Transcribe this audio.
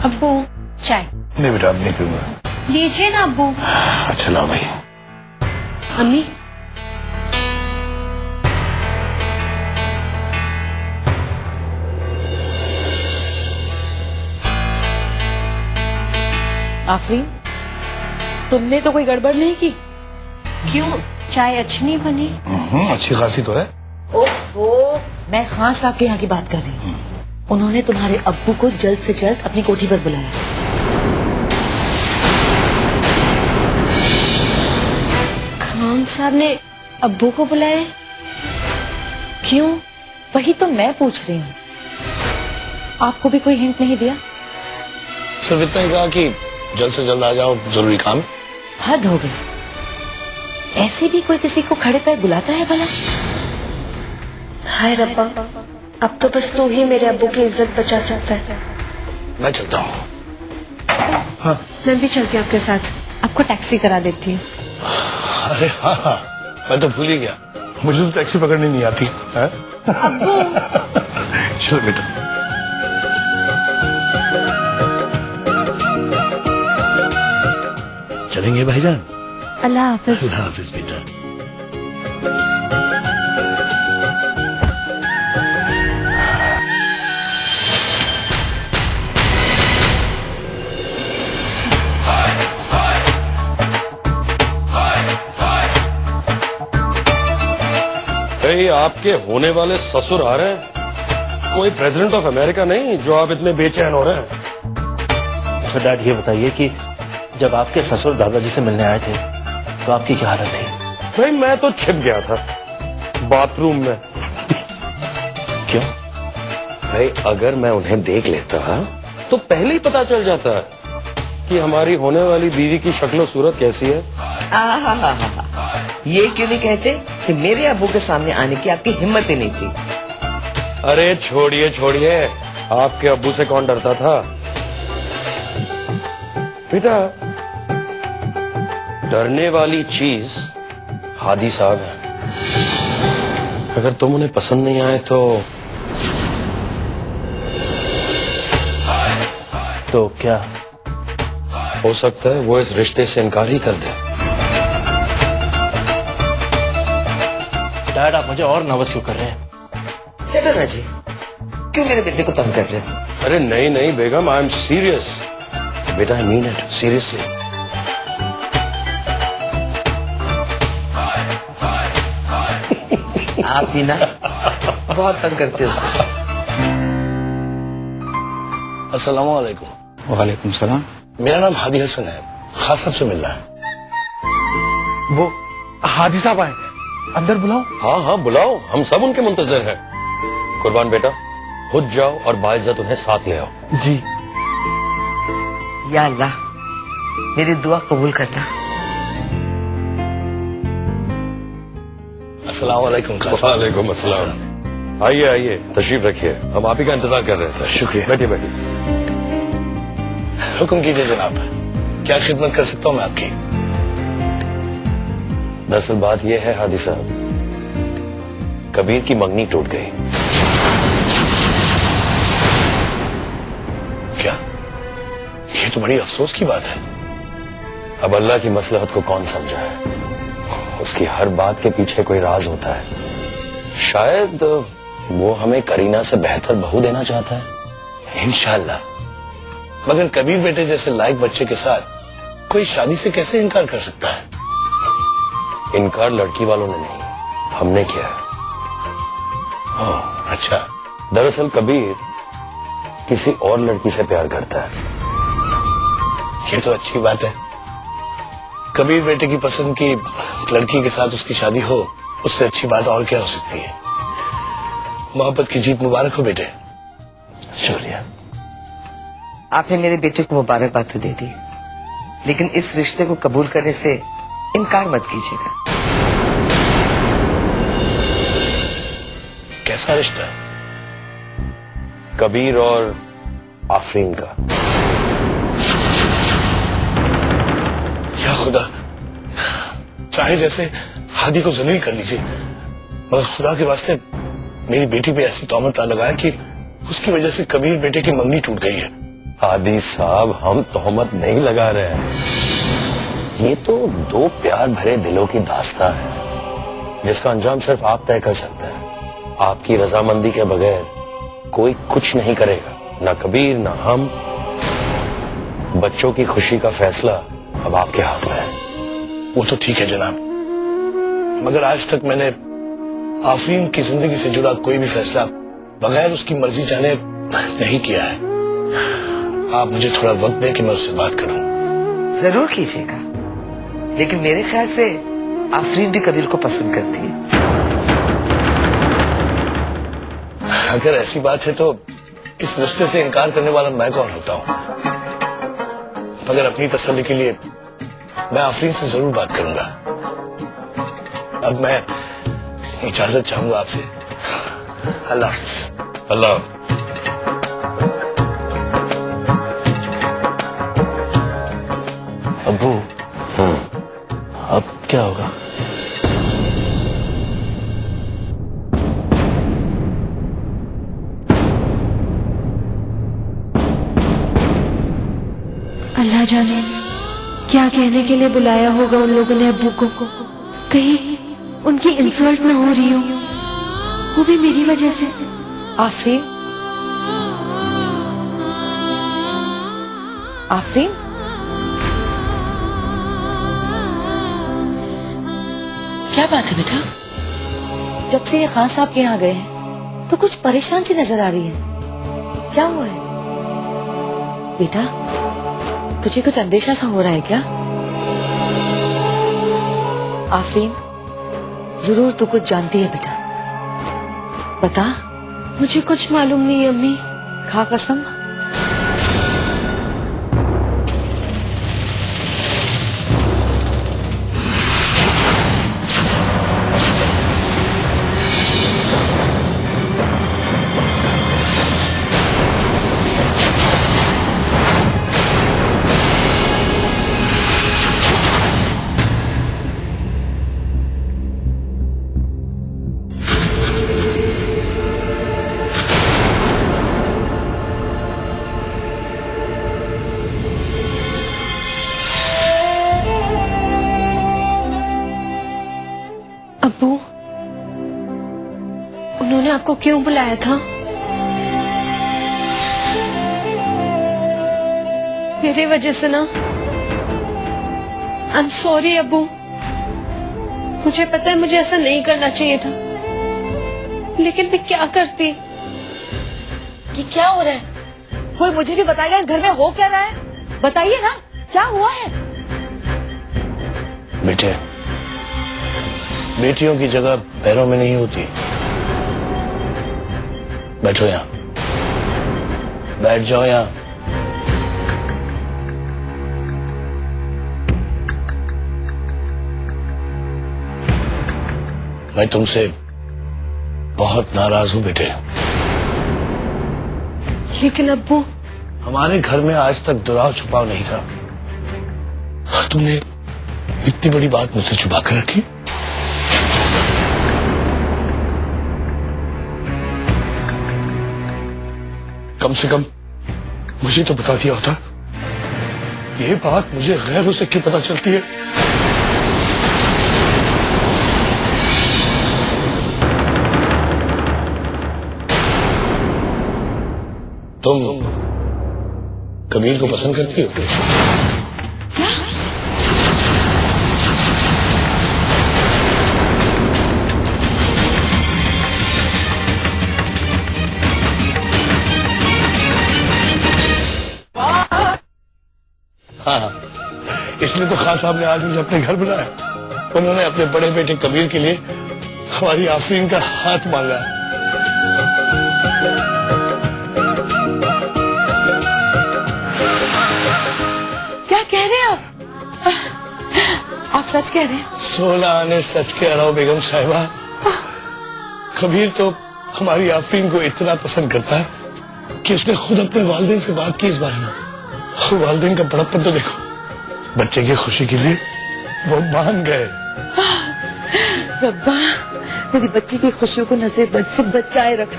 अब्बू चाय। नहीं बेटा अब नहीं पीऊंगा। लीजिए ना अब्बू। अच्छा लाओ भाई। अम्मी आफरीन, तुमने तो कोई गड़बड़ नहीं की? क्यों, चाय अच्छी नहीं बनी? अच्छी खासी तो है। ओफो, मैं खान साहब के यहाँ की बात कर रही हूँ। उन्होंने तुम्हारे अब्बू को जल्द से जल्द अपनी कोठी पर बुलाया। खान साहब ने अब्बू को बुलाया? क्यों? वही तो मैं पूछ रही हूँ। आपको भी कोई हिंट नहीं दिया? सिर्फ इतना ही कहा कि जल्द से जल्द आ जाओ, जरूरी काम है। हद हो गई, ऐसे भी कोई किसी को खड़े पैर बुलाता है भला? हाय रब्बा, अब तो बस तू ही मेरे अब्बू की इज्जत बचा सकता है। मैं चलता हूँ। हाँ। मैं भी चलती हूँ आपके साथ, आपको टैक्सी करा देती हूँ। अरे हाँ, मैं तो भूल ही गया, मुझे तो टैक्सी पकड़नी नहीं आती है? चलो बेटा। चलेंगे भाईजान? अल्लाह हाफिज। अल्लाह हाफिज बेटा। आपके होने वाले ससुर आ रहे हैं, कोई प्रेसिडेंट ऑफ अमेरिका नहीं जो आप इतने बेचैन हो रहे हैं। अच्छा डैड, ये बताइए कि जब आपके ससुर दादाजी से मिलने आए थे तो आपकी क्या हालत थी? भाई मैं तो छिप गया था बाथरूम में। क्यों? भाई अगर मैं उन्हें देख लेता तो पहले ही पता चल जाता कि हमारी होने वाली बीवी की शक्ल सूरत कैसी है। ये क्यों नहीं कहते कि मेरे अब्बू के सामने आने की आपकी हिम्मत ही नहीं थी? अरे छोड़िए छोड़िए, आपके अब्बू से कौन डरता था बेटा। डरने वाली चीज हादी साहब है। अगर तुम उन्हें पसंद नहीं आए तो क्या हो सकता है वो इस रिश्ते से इनकार ही कर दे। डैड, आप मुझे और नर्वस क्यों कर रहे हैं? चलो ना जी, क्यों मेरे बेटे को तंग कर रहे हो? अरे नहीं नहीं बेगम, आई एम सीरियस बेटा, आई मीन इट सीरियसली। आप भी ना बहुत तंग करते हो उससे। अस्सलाम वालेकुम। वालेकुम सलाम। मेरा नाम हादी हसन है, खान साहब से मिलना है। वो हादी साहब आए, अंदर बुलाओ। हाँ हाँ बुलाओ, हम सब उनके मुंतजर हैं। कुर्बान बेटा, खुद जाओ और बाइज्जत उन्हें साथ ले आओ। जी। या अल्लाह, मेरी दुआ कबूल करना। अस्सलाम वालेकुम। वालेकुम अस्सलाम। आइए आइए, तशरीफ रखिए, हम आप ही का इंतजार कर रहे थे। शुक्रिया। बैठिए बैठिए। हुक्म कीजिए जनाब, क्या खिदमत कर सकता हूँ मैं आपकी? दरअसल बात यह है हादी साहब, कबीर की मंगनी टूट गई। क्या? ये तो बड़ी अफसोस की बात है। अब अल्लाह की मसलहत को कौन समझा है, उसकी हर बात के पीछे कोई राज होता है। शायद वो हमें करीना से बेहतर बहू देना चाहता है। इंशाअल्लाह, मगर कबीर बेटे जैसे लायक बच्चे के साथ कोई शादी से कैसे इनकार कर सकता है? इनकार लड़की वालों ने नहीं, हमने किया है। ओह अच्छा। दरअसल कबीर किसी और लड़की से प्यार करता है। ये तो अच्छी बात है। कबीर बेटे की पसंद की लड़की के साथ उसकी शादी हो, उससे अच्छी बात और क्या हो सकती है। मोहब्बत की जीत मुबारक हो बेटे। शुक्रिया। आपने मेरे बेटे को मुबारकबाद तो दे दी, लेकिन इस रिश्ते को कबूल करने से इनकार मत कीजिएगा। कैसा रिश्ता? कबीर और आफरीन का। या खुदा, चाहे जैसे हादी को जलील कर लीजिए, मगर खुदा के वास्ते मेरी बेटी पे ऐसी तौमत ना लगाए कि उसकी वजह से कबीर बेटे की मंगनी टूट गई है। हादी साहब, हम तोहमत नहीं लगा रहे हैं। ये तो दो प्यार भरे दिलों की दास्तां है जिसका अंजाम सिर्फ आप तय कर सकते हैं। आपकी रजामंदी के बगैर कोई कुछ नहीं करेगा, ना कबीर ना हम। बच्चों की खुशी का फैसला अब आपके हाथ में है। वो तो ठीक है जनाब, मगर आज तक मैंने आफरीन की जिंदगी से जुड़ा कोई भी फैसला बगैर उसकी मर्जी जाने नहीं किया है। आप मुझे थोड़ा वक्त दें कि मैं उससे बात करूं। जरूर कीजिएगा, लेकिन मेरे ख्याल से आफरीन भी कबीर को पसंद करती है। अगर ऐसी बात है तो इस रिश्ते से इनकार करने वाला मैं कौन होता हूं, मगर अपनी तसल्ली के लिए मैं आफरीन से जरूर बात करूंगा। अब मैं इजाजत चाहूंगा आपसे। अल्लाह हाफिज। अल्लाह। अब्बू, अब क्या होगा? अल्लाह जाने क्या कहने के लिए बुलाया होगा उन लोगों ने अब्बू को। कहीं उनकी इंसल्ट ना हो रही हो, वो भी मेरी वजह से। आफरीन, आफरीन, क्या बात है बेटा? जब से ये खान साहब के यहाँ गए हैं तो कुछ परेशान सी नजर आ रही है। क्या हुआ है बेटा? तुझे कुछ अंदेशा सा हो रहा है क्या? आफरीन, जरूर तू कुछ जानती है बेटा, बता। मुझे कुछ मालूम नहीं है अम्मी। खा कसम। अब्बू, उन्होंने आपको क्यों बुलाया था? मेरे वजह से ना। आई एम सॉरी अब्बू, मुझे पता है मुझे ऐसा नहीं करना चाहिए था, लेकिन मैं क्या करती। कि क्या हो रहा है? कोई मुझे भी बताएगा इस घर में हो क्या रहा है? बताइए ना, क्या हुआ है? बेटे, बेटियों की जगह पैरों में नहीं होती। बैठो यहां, बैठ जाओ यहां। मैं तुमसे बहुत नाराज हूं बेटे। लेकिन अब्बू, हमारे घर में आज तक दुराव छुपाव नहीं था, और तुमने इतनी बड़ी बात मुझसे छुपा कर रखी। कम से कम मुझे तो बता दिया होता। ये बात मुझे गैरों से क्यों पता चलती है? तुम कबीर को पसंद करती हो? हाँ, इसलिए तो खान साहब ने आज मुझे अपने घर बुलाया। उन्होंने अपने बड़े बेटे कबीर के लिए हमारी आफरीन का हाथ मांगा। क्या कह रहे हैं आप? आप सच कह रहे हैं? सोना आने सच कह रहा हूं बेगम साहिबा। कबीर तो हमारी आफरीन को इतना पसंद करता है कि उसने खुद अपने वालिदैन से बात की इस बारे में। और वालिदैन का बड़प्पन तो देखो, बच्चे की खुशी के लिए वो मान गए। रब्बा, मेरी बच्ची की खुशियों को नजर बद से बचाए रखना।